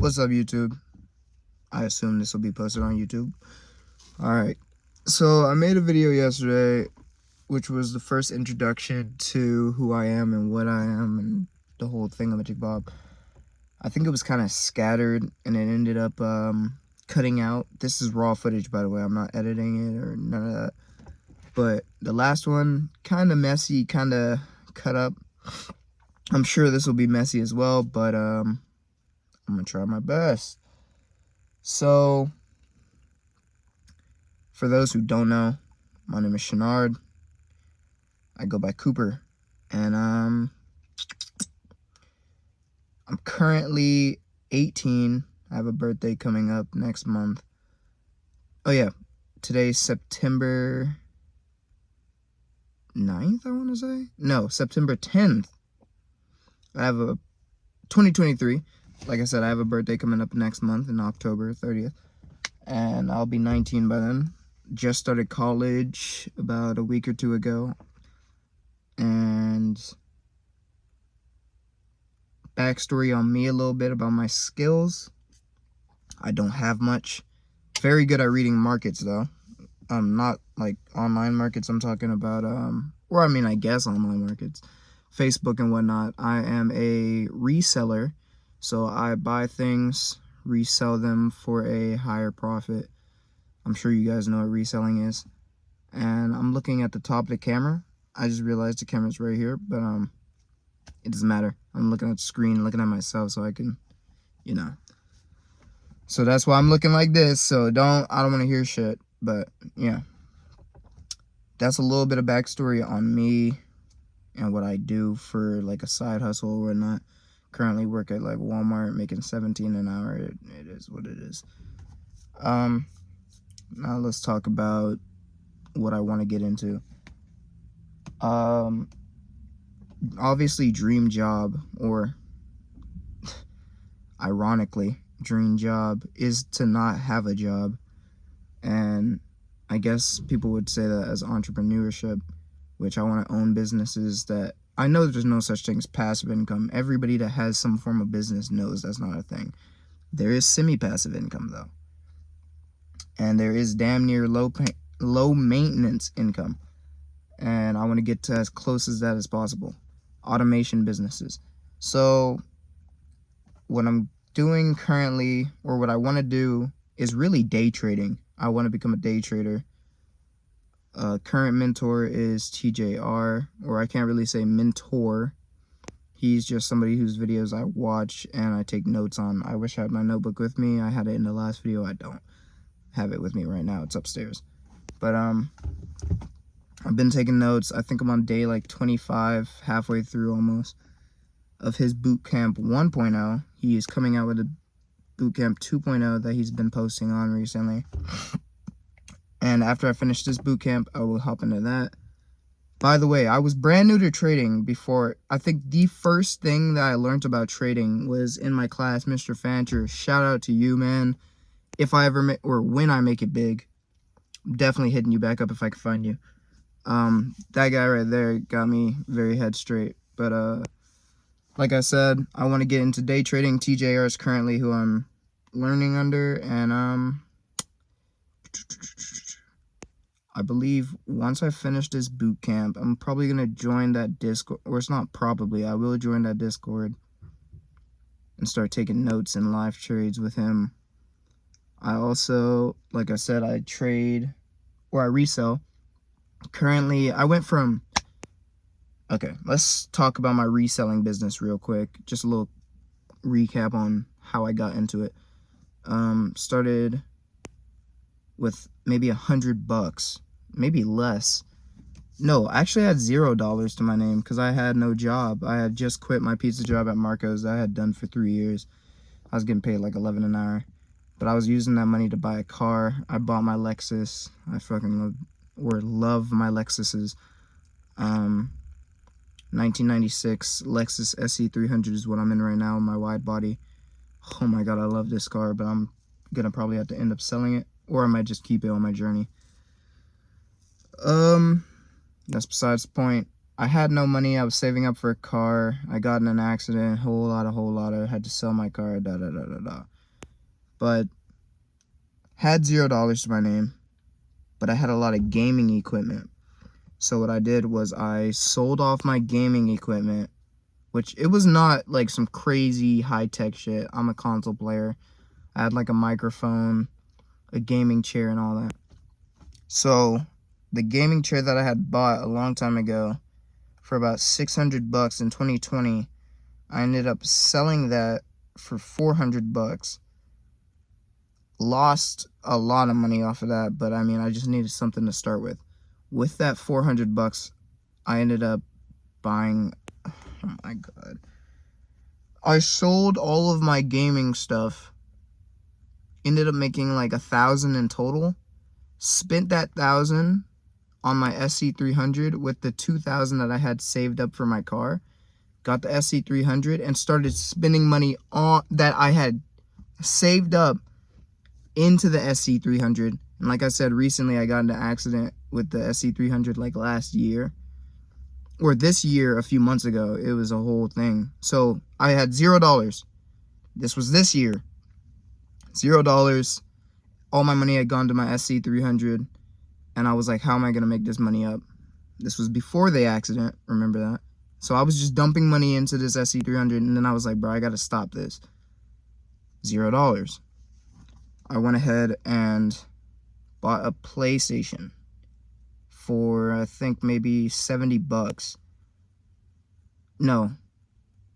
What's up, YouTube? I assume this will be posted on YouTube. Alright, so I made a video yesterday, which was the first introduction to who I am and what I am and the whole thingamajibob. I think it was kind of scattered and it ended up cutting out. This is raw footage, by the way. I'm not editing it or none of that. But the last one, kind of messy, kind of cut up. I'm sure this will be messy as well, but I'm going to try my best. So, for those who don't know, my name is Shenard. I go by Cooper. And I'm currently 18. I have a birthday coming up next month. Oh yeah, today's September 9th, I want to say? No, September 10th. I have a 2023. Like I said, I have a birthday coming up next month in October 30th. And I'll be 19 by then. Just started college about a week or two ago. And backstory on me a little bit about my skills. I don't have much. Very good at reading markets though. Not like online markets. I'm talking about or I mean I guess online markets, Facebook and whatnot. I am a reseller, so I buy things, resell them for a higher profit. I'm sure you guys know what reselling is. And I'm looking at the top of the camera. I just realized the camera's right here, but it doesn't matter. I'm looking at the screen, looking at myself, so I can, you know. So that's why I'm looking like this. So I don't want to hear shit. But yeah, that's a little bit of backstory on me and what I do for like a side hustle or whatnot. Currently work at like Walmart, making $17 an hour. It is what it is. Now let's talk about what I want to get into. Obviously dream job, or ironically dream job, is to not have a job. And I guess people would say that as entrepreneurship, which I want to own businesses that I know there's no such thing as passive income. Everybody that has some form of business knows that's not a thing. There is semi-passive income though. And there is damn near low maintenance income. And I want to get to as close as that as possible. Automation businesses. So what I'm doing currently, or what I want to do, is really day trading. I want to become a day trader. Current mentor is TJR, or I can't really say mentor. He's just somebody whose videos I watch and I take notes on. I wish I had my notebook with me. I had it in the last video. I don't have it with me right now. It's upstairs. But I've been taking notes. I think I'm on day like 25, halfway through almost, of his Bootcamp 1.0. He is coming out with a Bootcamp 2.0 that he's been posting on recently. And after I finish this bootcamp, I will hop into that. By the way, I was brand new to trading before. I think the first thing that I learned about trading was in my class, Mr. Fancher. Shout out to you, man. If I ever or when I make it big, I'm definitely hitting you back up if I can find you. That guy right there got me very head straight. But like I said, I want to get into day trading. TJR is currently who I'm learning under, and I believe once I finish this boot camp, I'm probably going to join that Discord, or it's not probably, I will join that Discord and start taking notes and live trades with him. I also, like I said, I trade, or I resell. Currently, I went from, okay, let's talk about my reselling business real quick. Just a little recap on how I got into it. Started with maybe $100, maybe less. No, actually I had $0 to my name because I had no job. I had just quit my pizza job at Marco's that I had done for 3 years. I was getting paid like $11 an hour, but I was using that money to buy a car. I bought my Lexus. I fucking love my Lexuses. 1996 Lexus SE300 is what I'm in right now, my wide body. Oh my god, I love this car, but I'm gonna probably have to end up selling it, or I might just keep it on my journey. That's besides the point. I had no money. I was saving up for a car. I got in an accident. Whole lot. I had to sell my car. But had $0 to my name. But I had a lot of gaming equipment. So what I did was I sold off my gaming equipment, which it was not like some crazy high-tech shit. I'm a console player. I had like a microphone, a gaming chair, and all that. So the gaming chair that I had bought a long time ago for about $600 in 2020, I ended up selling that for $400. Lost a lot of money off of that, but I mean, I just needed something to start with. With that $400, I ended up buying, oh my god, I sold all of my gaming stuff, ended up making like $1,000 in total, spent that $1,000 on my SC300 with the $2,000 that I had saved up for my car, got the SC300 and started spending money on that I had saved up into the SC300. And like I said, recently I got into an accident with the SC300 like last year, or this year, a few months ago. It was a whole thing. So I had $0. This was this year. $0. All my money had gone to my SC300. And I was like, how am I going to make this money up? This was before the accident. Remember that? So I was just dumping money into this SC300. And then I was like, bro, I got to stop this. $0. I went ahead and bought a PlayStation for, I think, maybe $70. No,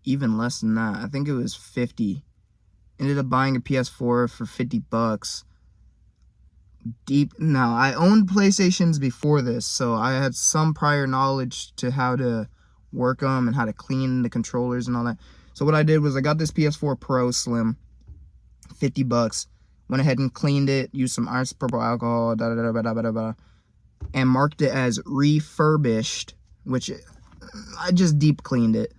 even less than that. I think it was 50. Ended up buying a PS4 for $50. Now, I owned PlayStations before this, so I had some prior knowledge to how to work them and how to clean the controllers and all that. So what I did was I got this PS4 Pro Slim, $50. Went ahead and cleaned it, used some isopropyl alcohol, and marked it as refurbished, which I just deep cleaned it.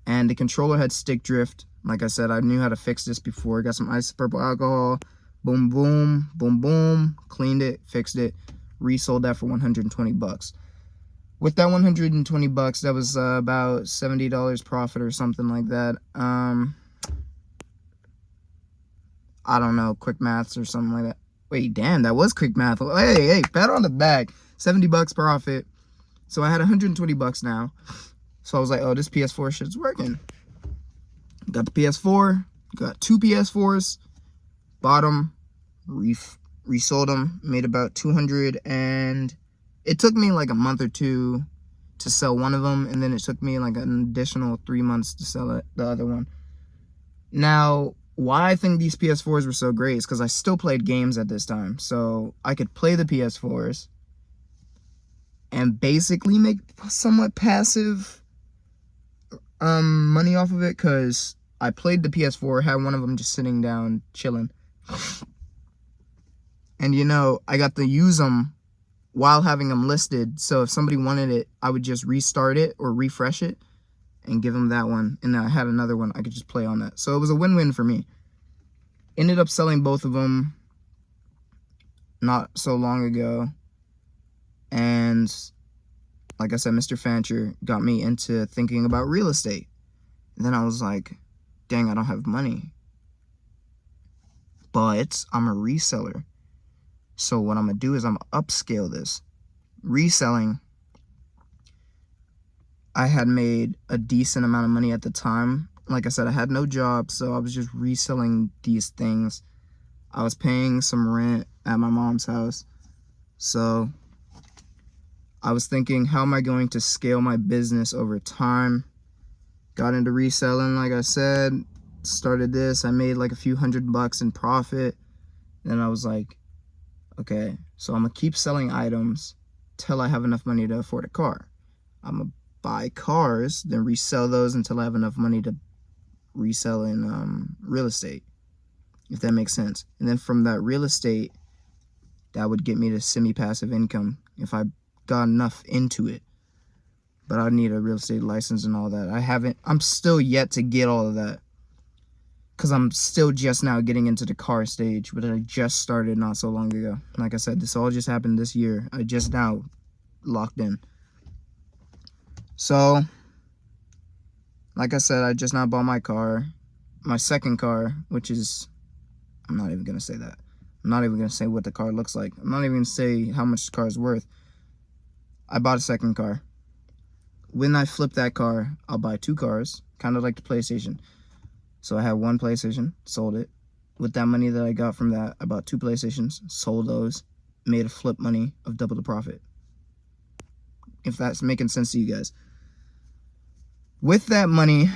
And the controller had stick drift. Like I said, I knew how to fix this before. Got some isopropyl alcohol, boom, boom, boom, boom, cleaned it, fixed it, resold that for $120. With that $120, that was about $70 profit or something like that. I don't know, quick maths or something like that. Wait, damn, that was quick math. Hey, pat on the back. $70 profit. So I had $120 now. So I was like, oh, this PS4 shit's working. Got the PS4. Got 2 PS4s. Bought them. Resold them. Made about $200. And it took me like a month or two to sell one of them. And then it took me like an additional 3 months to sell the other one. Now, why I think these PS4s were so great is because I still played games at this time. So I could play the PS4s and basically make somewhat passive money off of it, because I played the PS4, had one of them just sitting down, chilling. And you know, I got to use them while having them listed. So if somebody wanted it, I would just restart it or refresh it and give them that one, and then I had another one I could just play on that. So it was a win-win for me. Ended up selling both of them not so long ago, and like I said, Mr. Fancher got me into thinking about real estate. And then I was like, dang, I don't have money, but I'm a reseller. So what I'm gonna do is I'm gonna upscale this. Reselling, I had made a decent amount of money at the time. Like I said, I had no job, so I was just reselling these things. I was paying some rent at my mom's house. So I was thinking, how am I going to scale my business over time? Got into reselling, like I said, started this. I made like a few $100 in profit. Then I was like, okay, so I'm gonna keep selling items till I have enough money to afford a car. I'm gonna buy cars, then resell those until I have enough money to resell in real estate, if that makes sense. And then from that real estate, that would get me to semi-passive income if I got enough into it. But I'd need a real estate license and all that. I'm still yet to get all of that, because I'm still just now getting into the car stage, but I just started not so long ago. Like I said, this all just happened this year. I just now locked in. So, like I said, I just now bought my car, my second car, which is, I'm not even going to say that. I'm not even going to say what the car looks like. I'm not even going to say how much the car is worth. I bought a second car. When I flip that car, I'll buy 2 cars, kind of like the PlayStation. So I had 1 PlayStation, sold it. With that money that I got from that, I bought 2 PlayStations, sold those, made a flip money of double the profit. If that's making sense to you guys. With that money,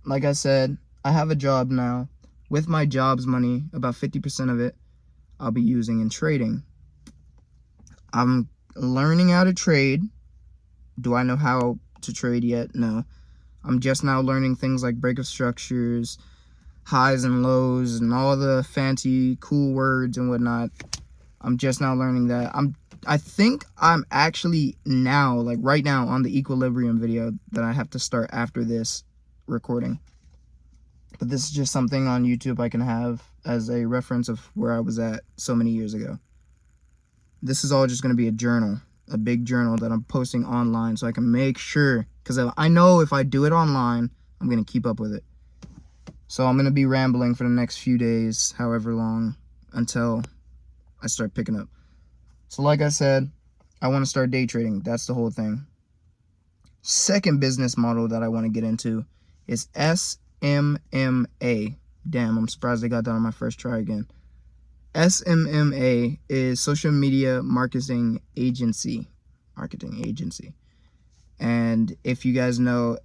like I said, I have a job now. With my job's money, about 50% of it, I'll be using in trading. I'm learning how to trade. Do I know how to trade yet? No. I'm just now learning things like breakup structures, highs and lows, and all the fancy cool words and whatnot. I'm just now learning that. I think I'm actually now, like right now, on the equilibrium video that I have to start after this recording. But this is just something on YouTube I can have as a reference of where I was at so many years ago. This is all just going to be a journal, a big journal that I'm posting online so I can make sure, because I know if I do it online, I'm going to keep up with it. So I'm going to be rambling for the next few days, however long, until I start picking up. So like I said, I want to start day trading. That's the whole thing. Second business model that I want to get into is SMMA. Damn, I'm surprised I got that on my first try again. SMMA is Social Media Marketing Agency. And if you guys know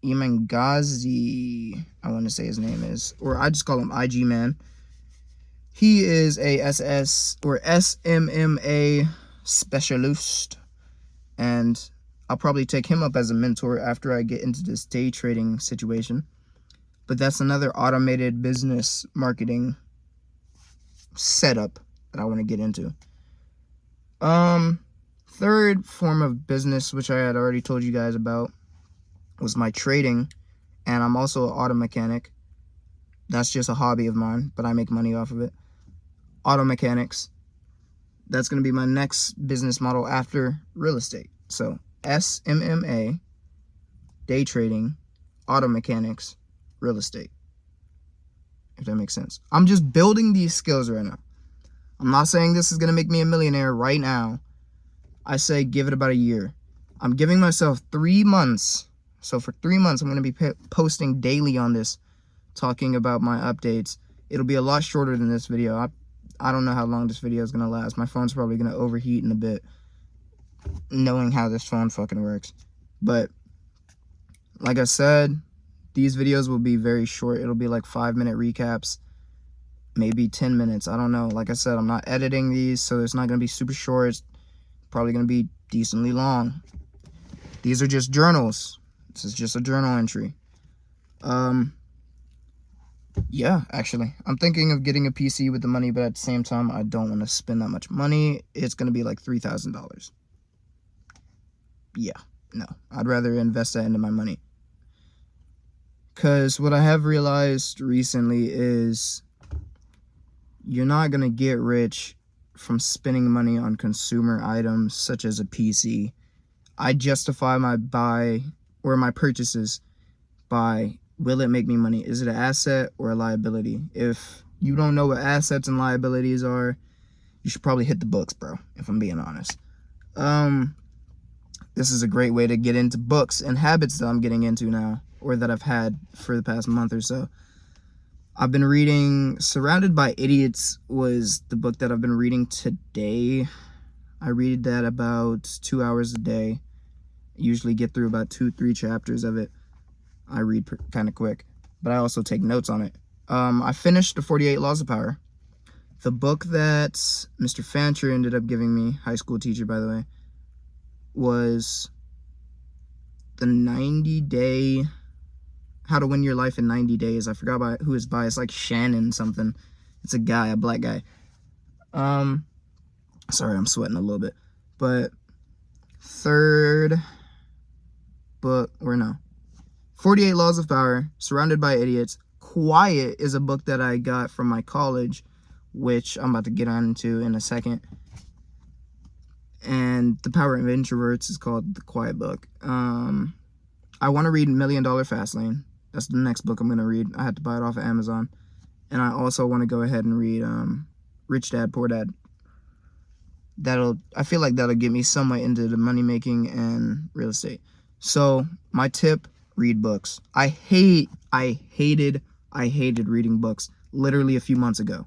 Iman Ghazi, I want to say his name is, or I just call him IG Man. He is a SMMA specialist, and I'll probably take him up as a mentor after I get into this day trading situation. But that's another automated business marketing setup that I want to get into. Third form of business, which I had already told you guys about, was my trading, and I'm also an auto mechanic. That's just a hobby of mine, but I make money off of it. Auto mechanics. That's going to be my next business model after real estate. So SMMA, day trading, auto mechanics, real estate. If that makes sense. I'm just building these skills right now. I'm not saying this is going to make me a millionaire right now. I say give it about a year. I'm giving myself 3 months. So for 3 months, I'm going to be posting daily on this, talking about my updates. It'll be a lot shorter than this video. I don't know how long this video is going to last. My phone's probably going to overheat in a bit, knowing how this phone fucking works. But like I said, these videos will be very short. It'll be like 5-minute recaps, maybe 10 minutes. I don't know. Like I said, I'm not editing these, so it's not going to be super short. It's probably going to be decently long. These are just journals. This is just a journal entry. Yeah, actually, I'm thinking of getting a PC with the money, but at the same time, I don't want to spend that much money. It's going to be like $3,000. Yeah, no. I'd rather invest that into my money. Because what I have realized recently is you're not going to get rich from spending money on consumer items such as a PC. I justify my buy or my purchases by, will it make me money? Is it an asset or a liability? If you don't know what assets and liabilities are, you should probably hit the books, bro, if I'm being honest. This is a great way to get into books and habits that I'm getting into now, or that I've had for the past month or so. I've been reading Surrounded by Idiots was the book that I've been reading today. I read that about 2 hours a day. I usually get through about 2-3 chapters of it. I read kind of quick, but I also take notes on it. I finished The 48 Laws of Power. The book that Mr. Fancher ended up giving me, high school teacher by the way, was the 90-day, How to Win Your Life in 90 Days. I forgot about who it's by. It's like Shannon something. It's a guy, a black guy. Sorry, I'm sweating a little bit. But third book, or no, 48 Laws of Power, Surrounded by Idiots. Quiet is a book that I got from my college, which I'm about to get on into in a second. and The Power of Introverts is called The Quiet Book. I want to read $1 Million Fastlane. That's the next book I'm going to read. I had to buy it off of Amazon. And I also want to go ahead and read Rich Dad, Poor Dad. I feel like that'll get me somewhat into the money making and real estate. So my tip, read books. I hated reading books literally a few months ago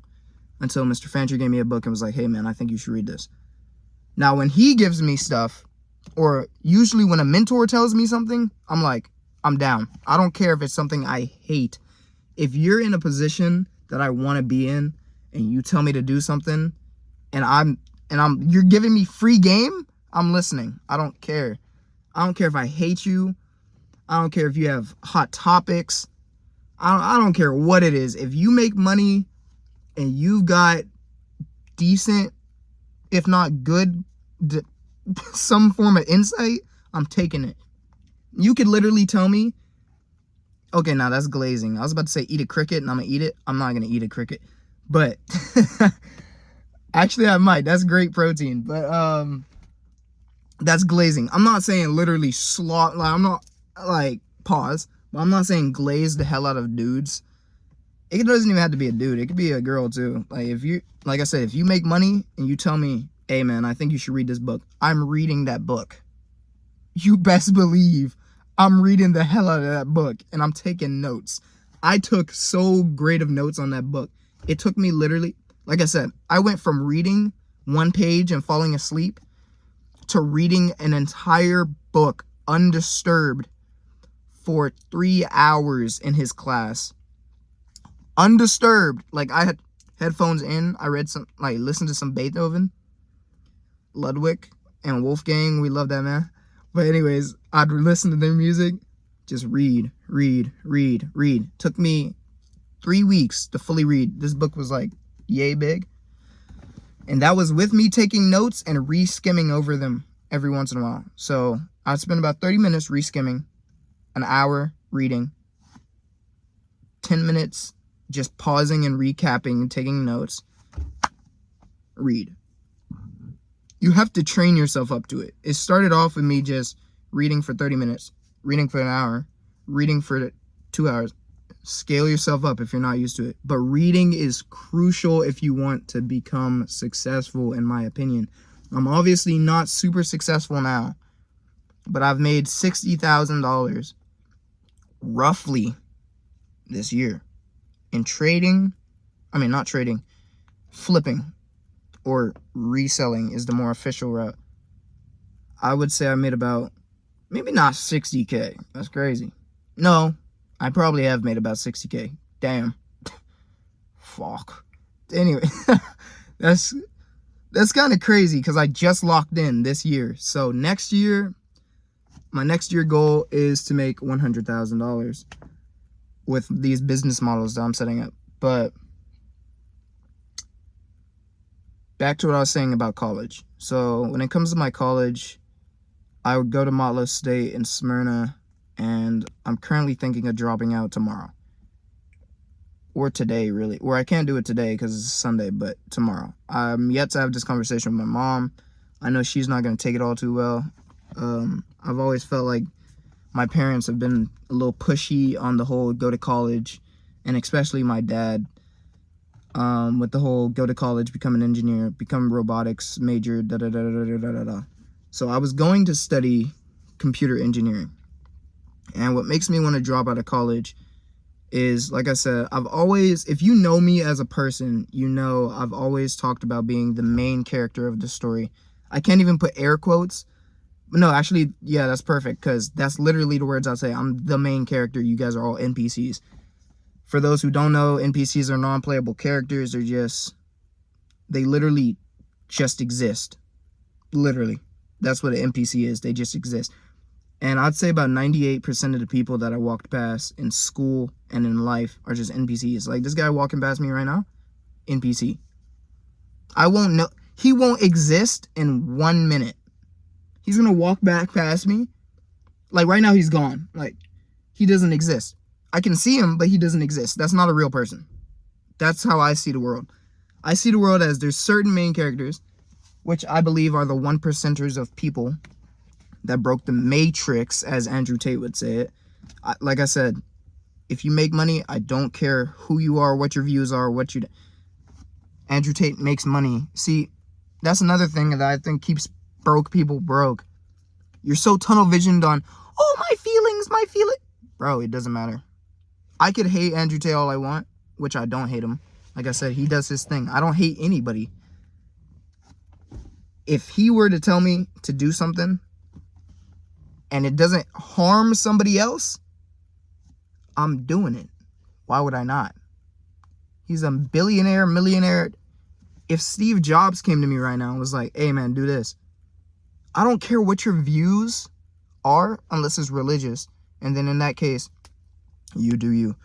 until Mr. Fancher gave me a book and was like, hey man, I think you should read this. Now when he gives me stuff, or usually when a mentor tells me something, I'm like, I'm down. I don't care if it's something I hate. If you're in a position that I want to be in and you tell me to do something and you're giving me free game, I'm listening. I don't care. I don't care if I hate you. I don't care if you have hot topics. I don't care what it is. If you make money and you've got decent, if not good, some form of insight, I'm taking it. You could literally tell me, okay, now that's glazing. I was about to say eat a cricket and I'm going to eat it. I'm not going to eat a cricket. But actually I might. That's great protein. But that's glazing. I'm not saying literally slot. Like, I'm not like pause. But I'm not saying glaze the hell out of dudes. It doesn't even have to be a dude. It could be a girl too. Like I said, if you make money and you tell me, hey man, I think you should read this book, I'm reading that book. You best believe I'm reading the hell out of that book and I'm taking notes. I took so great of notes on that book. It took me literally, like I said, I went from reading one page and falling asleep to reading an entire book undisturbed for 3 hours in his class. Undisturbed. Like, I had headphones in. I listened to some Beethoven, Ludwig, and Wolfgang. We love that man. But anyways, I'd listen to their music, just read. Took me 3 weeks to fully read. This book was like yay big. And that was with me taking notes and re-skimming over them every once in a while. So I'd spend about 30 minutes re-skimming, an hour reading, 10 minutes just pausing and recapping and taking notes. Read. You have to train yourself up to it. It started off with me just reading for 30 minutes, reading for an hour, reading for 2 hours. Scale yourself up if you're not used to it. But reading is crucial if you want to become successful, in my opinion. I'm obviously not super successful now, but I've made $60,000 roughly this year in trading. Not trading, flipping. Or reselling is the more official route. I would say I made about, maybe not 60K. That's crazy. No, I probably have made about 60K. Damn. Fuck. Anyway, that's kind of crazy because I just locked in this year. So next year, my next year goal is to make $100,000 with these business models that I'm setting up. But back to what I was saying about college. So when it comes to my college, I would go to Motlow State in Smyrna, and I'm currently thinking of dropping out tomorrow. Or today, really. Or I can't do it today because it's Sunday, but tomorrow. I'm yet to have this conversation with my mom. I know she's not going to take it all too well. I've always felt like my parents have been a little pushy on the whole go to college, and especially my dad. With the whole go to college, become an engineer, become robotics major, da-da-da-da-da-da-da. So I was going to study computer engineering. And what makes me want to drop out of college is, like I said, if you know me as a person, you know I've always talked about being the main character of the story. I can't even put air quotes. No, actually, yeah, that's perfect, because that's literally the words I'll say. I'm the main character. You guys are all NPCs. For those who don't know, NPCs are non-playable characters. They literally just exist. Literally. That's what an NPC is. They just exist. And I'd say about 98% of the people that I walked past in school and in life are just NPCs. Like this guy walking past me right now, NPC. I won't know. He won't exist in 1 minute. He's going to walk back past me. Like right now he's gone. Like he doesn't exist. I can see him, but he doesn't exist. That's not a real person. That's how I see the world. I see the world as there's certain main characters, which I believe are the 1%ers of people that broke the matrix, as Andrew Tate would say it. Like I said, if you make money, I don't care who you are, what your views are, Andrew Tate makes money. See, that's another thing that I think keeps broke people broke. You're so tunnel visioned on, oh, my feelings. Bro, it doesn't matter. I could hate Andrew Tate all I want, which I don't hate him. Like I said, he does his thing. I don't hate anybody. If he were to tell me to do something and it doesn't harm somebody else, I'm doing it. Why would I not? He's a billionaire, millionaire. If Steve Jobs came to me right now and was like, hey man, do this. I don't care what your views are unless it's religious. And then in that case, you do you.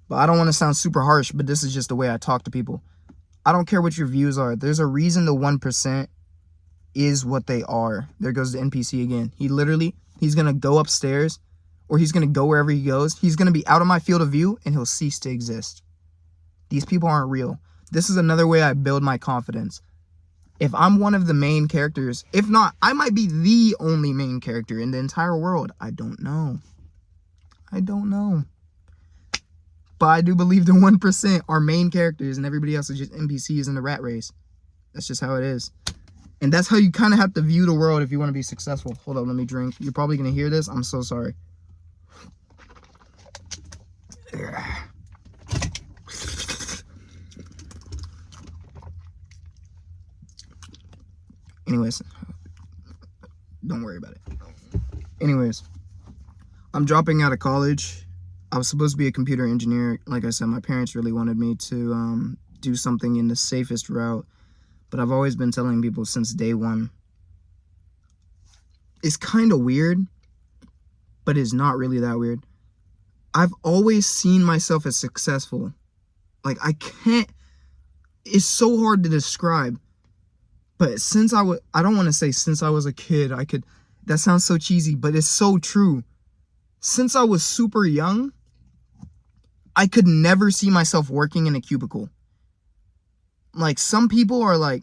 But I don't want to sound super harsh, but this is just the way I talk to people. I don't care what your views are. There's a reason the 1% is what they are. There goes the NPC again. He's going to go upstairs, or he's going to go wherever he goes. He's going to be out of my field of view and he'll cease to exist. These people aren't real. This is another way I build my confidence. If I'm one of the main characters, if not, I might be the only main character in the entire world. I don't know. But I do believe the 1% are main characters and everybody else is just NPCs in the rat race. That's just how it is. And that's how you kind of have to view the world if you want to be successful. Hold up, let me drink. You're probably going to hear this. I'm so sorry. Anyways, don't worry about it. Anyways, I'm dropping out of college. I was supposed to be a computer engineer. Like I said, my parents really wanted me to do something in the safest route. But I've always been telling people since day one, it's kind of weird, but it's not really that weird. I've always seen myself as successful. Like, it's so hard to describe. But I don't want to say since I was a kid, that sounds so cheesy, but it's so true. Since I was super young, I could never see myself working in a cubicle. Like, some people are like,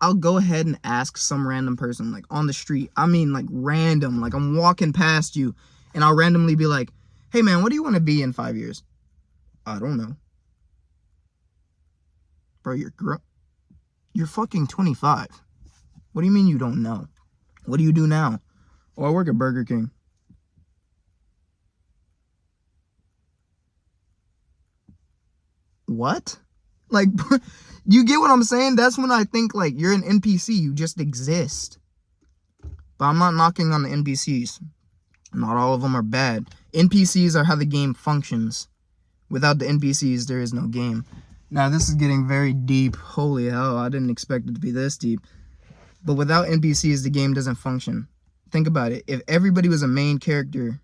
I'll go ahead and ask some random person, like, on the street. I mean, like, random. Like, I'm walking past you, and I'll randomly be like, hey, man, what do you want to be in 5 years? I don't know. Bro, you're fucking 25. What do you mean you don't know? What do you do now? Oh, I work at Burger King. What? Like, you get what I'm saying? That's when I think, like, you're an NPC. You just exist. But I'm not knocking on the NPCs. Not all of them are bad. NPCs are how the game functions. Without the NPCs, there is no game. Now, this is getting very deep. Holy hell, I didn't expect it to be this deep. But without NPCs, the game doesn't function. Think about it. If everybody was a main character,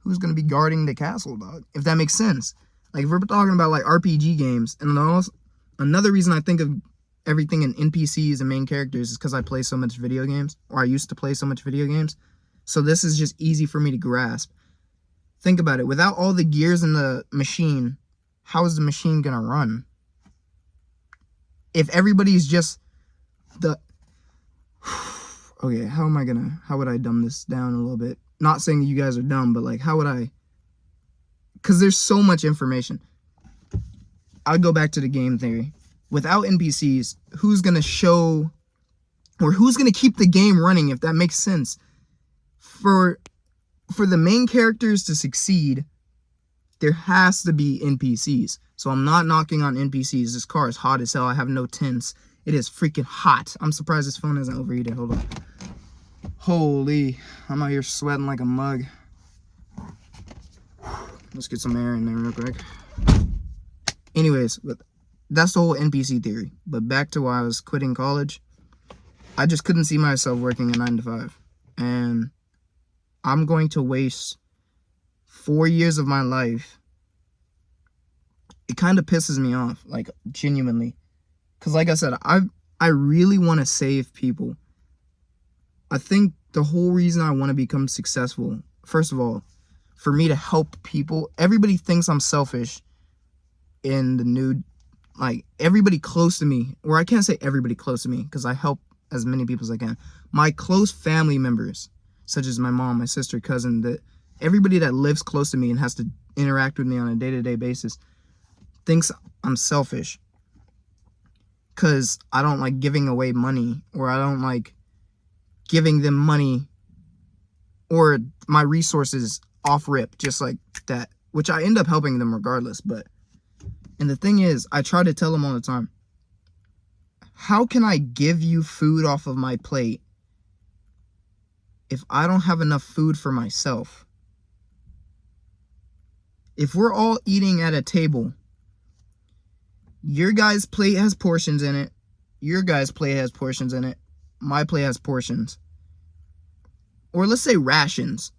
who's going to be guarding the castle, dog? If that makes sense. Like, if we're talking about, like, RPG games, and another reason I think of everything in NPCs and main characters is because I play so much video games, or I used to play so much video games. So this is just easy for me to grasp. Think about it. Without all the gears in the machine, how is the machine going to run? If everybody's just okay, how would I dumb this down a little bit? Not saying that you guys are dumb, but, like, how would I? Because there's so much information. I'll go back to the game theory. Without NPCs, who's going to show, or who's going to keep the game running, if that makes sense? For the main characters to succeed, there has to be NPCs. So I'm not knocking on NPCs. This car is hot as hell. I have no tints. It is freaking hot. I'm surprised this phone isn't overheated. Hold on. Holy, I'm out here sweating like a mug. Let's get some air in there real quick. Anyways, that's the whole NPC theory. But back to why I was quitting college. I just couldn't see myself working a 9 to 5. And I'm going to waste 4 years of my life. It kind of pisses me off, like, genuinely. Because, like I said, I really want to save people. I think the whole reason I want to become successful, first of all, for me to help people. Everybody thinks I'm selfish in the new like everybody close to me, or I can't say everybody close to me because I help as many people as I can. My close family members, such as my mom, my sister, cousin, that everybody that lives close to me and has to interact with me on a day-to-day basis thinks I'm selfish because I don't like giving away money, or I don't like giving them money or my resources off rip just like that, which I end up helping them regardless. And the thing is, I try to tell them all the time, how can I give you food off of my plate if I don't have enough food for myself? If we're all eating at a table, your guy's plate has portions in it, your guy's plate has portions in it, my plate has portions. Or let's say rations.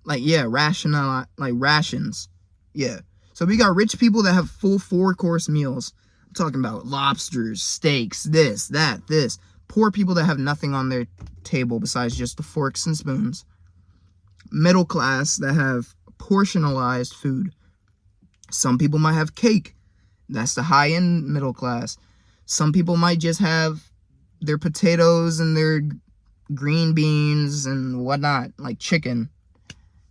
Like, yeah, rations. Yeah. So we got rich people that have full 4-course meals. I'm talking about lobsters, steaks, this, that, this. Poor people that have nothing on their table besides just the forks and spoons. Middle class that have portionalized food. Some people might have cake. That's the high-end middle class. Some people might just have their potatoes and their green beans and whatnot, like chicken.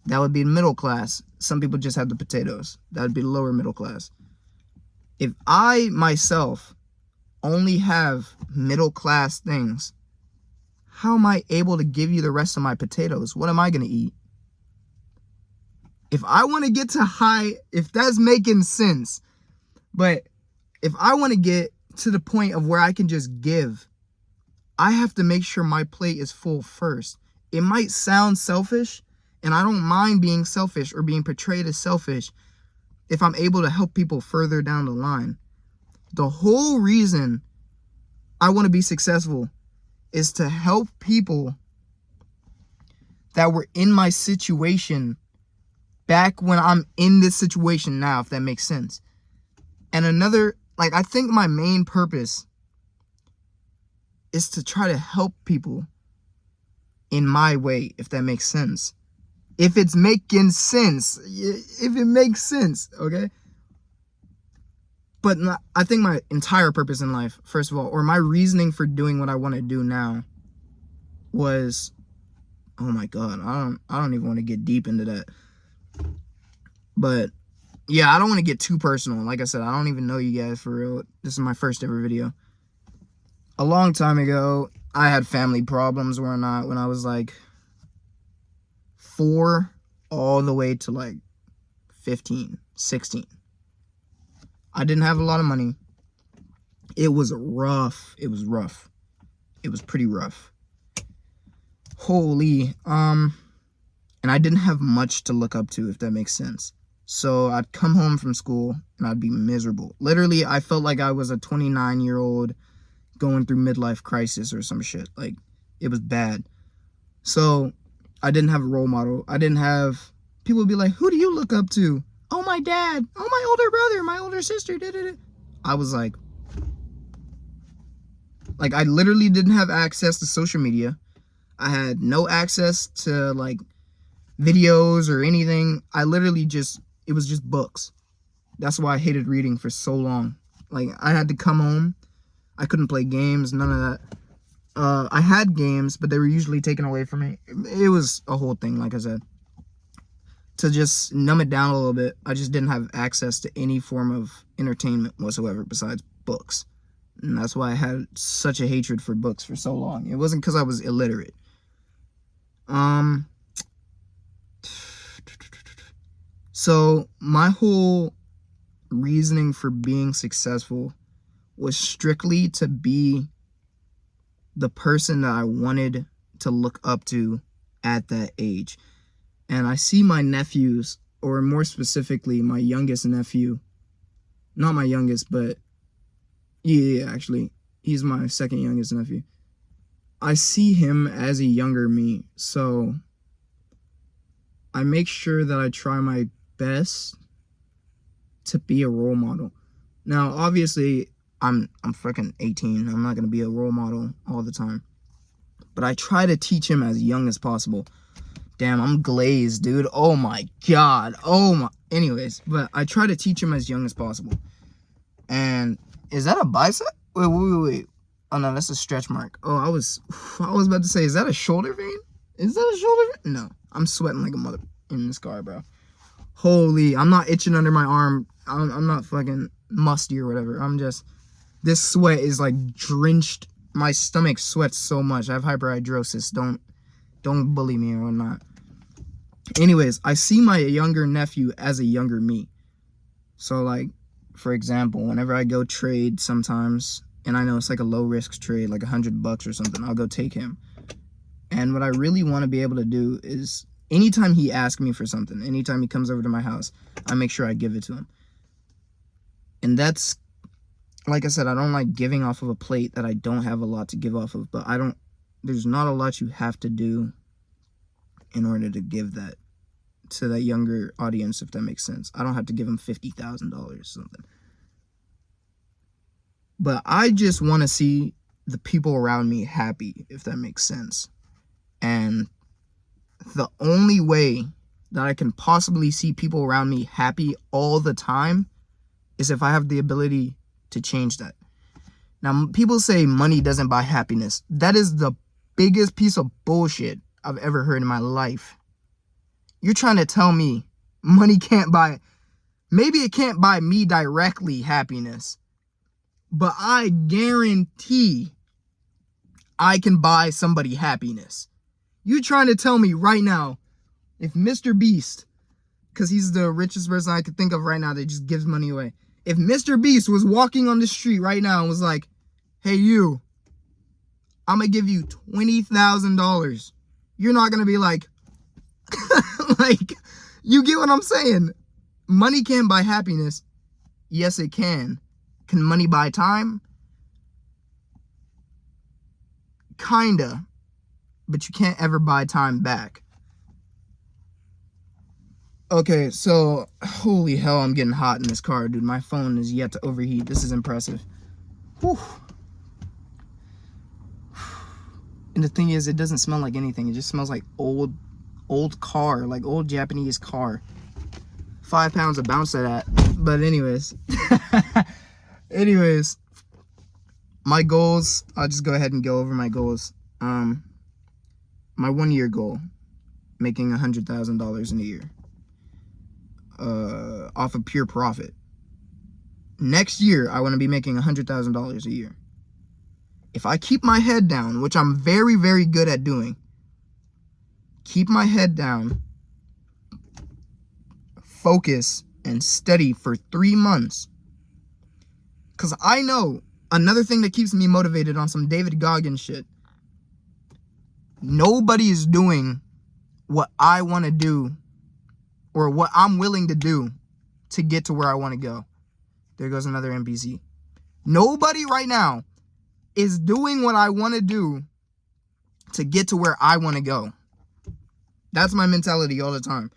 That would be middle class. Some people just have the potatoes. That would be lower middle class. If I myself only have middle class things, how am I able to give you the rest of my potatoes? What am I going to eat? If I want to get to high, if that's making sense, but if I want to get to the point of where I can just give, I have to make sure my plate is full first. It might sound selfish, and I don't mind being selfish or being portrayed as selfish if I'm able to help people further down the line. The whole reason I want to be successful is to help people that were in my situation back when I'm in this situation now, if that makes sense. And another, like, I think my main purpose is to try to help people in my way, if that makes sense. If it's making sense. If it makes sense, okay? But I think my entire purpose in life, first of all, or my reasoning for doing what I want to do now was, oh my God, I don't even want to get deep into that. But yeah, I don't want to get too personal. Like I said, I don't even know you guys for real. This is my first ever video. A long time ago, I had family problems when I was like 4 all the way to like 15, 16. I didn't have a lot of money. It was rough. It was rough. It was pretty rough. Holy. And I didn't have much to look up to, if that makes sense. So I'd come home from school and I'd be miserable. Literally, I felt like I was a 29-year-old going through midlife crisis or some shit. Like, it was bad. So I didn't have a role model. I didn't have... People would be like, who do you look up to? Oh, my dad. Oh, my older brother. My older sister. I was like, I literally didn't have access to social media. I had no access to, like, videos or anything. I literally just... It was just books. That's why I hated reading for so long. Like, I had to come home. I couldn't play games, none of that. I had games, but they were usually taken away from me. It was a whole thing, like I said. To just numb it down a little bit, I just didn't have access to any form of entertainment whatsoever besides books. And that's why I had such a hatred for books for so long. It wasn't because I was illiterate. So my whole reasoning for being successful was strictly to be the person that I wanted to look up to at that age. And I see my nephews, or more specifically, my youngest nephew, not my youngest, but yeah, actually, he's my second youngest nephew. I see him as a younger me, so I make sure that I try my best to be a role model. Now, obviously, I'm freaking 18. I'm not going to be a role model all the time. But I try to teach him as young as possible. Damn, I'm glazed, dude. Oh my God. Anyways, but I try to teach him as young as possible. And Is that a bicep? Wait. Oh no, that's a stretch mark. Oh, I was about to say, is that a shoulder vein? Is that a shoulder vein? No, I'm sweating like a mother in this car, bro. Holy, I'm not itching under my arm. I'm not fucking musty or whatever. I'm just, this sweat is like drenched. My stomach sweats so much. I have hyperhidrosis. Don't bully me or whatnot. Anyways, I see my younger nephew as a younger me. So like, for example, whenever I go trade sometimes, and I know it's like a low risk trade, like $100 or something, I'll go take him. And what I really want to be able to do is, anytime he asks me for something, anytime he comes over to my house, I make sure I give it to him. And that's, like I said, I don't like giving off of a plate that I don't have a lot to give off of, but there's not a lot you have to do in order to give that to that younger audience, if that makes sense. I don't have to give them $50,000 or something. But I just want to see the people around me happy, if that makes sense. And the only way that I can possibly see people around me happy all the time is if I have the ability to change that. Now, people say money doesn't buy happiness. That is the biggest piece of bullshit I've ever heard in my life. You're trying to tell me money can't buy, maybe it can't buy me directly happiness, but I guarantee I can buy somebody happiness. You're trying to tell me right now, if Mr. Beast, because he's the richest person I could think of right now that just gives money away, if Mr. Beast was walking on the street right now and was like, hey you, I'm gonna give you $20,000, you're not gonna be like, like, you get what I'm saying? Money can buy happiness. Yes, it can. Can money buy time? Kinda. But you can't ever buy time back. Okay, so, holy hell, I'm getting hot in this car, dude. My phone is yet to overheat. This is impressive. Whew. And the thing is, it doesn't smell like anything. It just smells like old car, like old Japanese car. 5 pounds of bounce at that. But anyways. My goals, I'll just go ahead and go over my goals. My 1 year goal, making $100,000 in a year. Off of pure profit. Next year, I want to be making $100,000 a year. If I keep my head down, which I'm very, very good at doing, keep my head down, focus, and study for 3 months. Because I know another thing that keeps me motivated on some David Goggins shit. Nobody is doing what I want to do or what I'm willing to do to get to where I want to go. There goes another NPC. Nobody right now is doing what I want to do to get to where I want to go. That's my mentality all the time.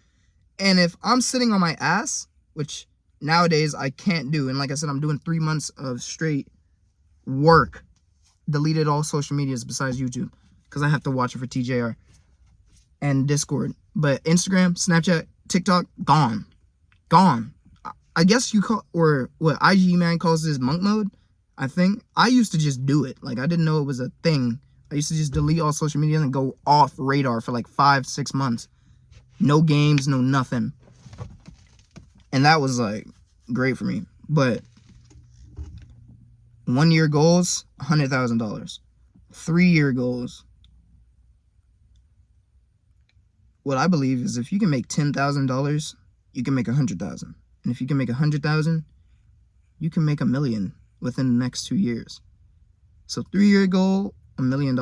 And if I'm sitting on my ass, which nowadays I can't do, and like I said, I'm doing 3 months of straight work, deleted all social medias besides YouTube, because I have to watch it for TJR and Discord. But Instagram, Snapchat, TikTok, gone. I guess you call, or what IG man calls this monk mode, I think. I used to just do it. Like, I didn't know it was a thing. I used to just delete all social media and go off radar for like 5-6 months. No games, no nothing. And that was like great for me. But 1 year goals, $100,000. 3 year goals. What I believe is if you can make $10,000, you can make $100,000. And if you can make $100,000, you can make $1 million within the next 2 years. So 3 year goal, $1 million.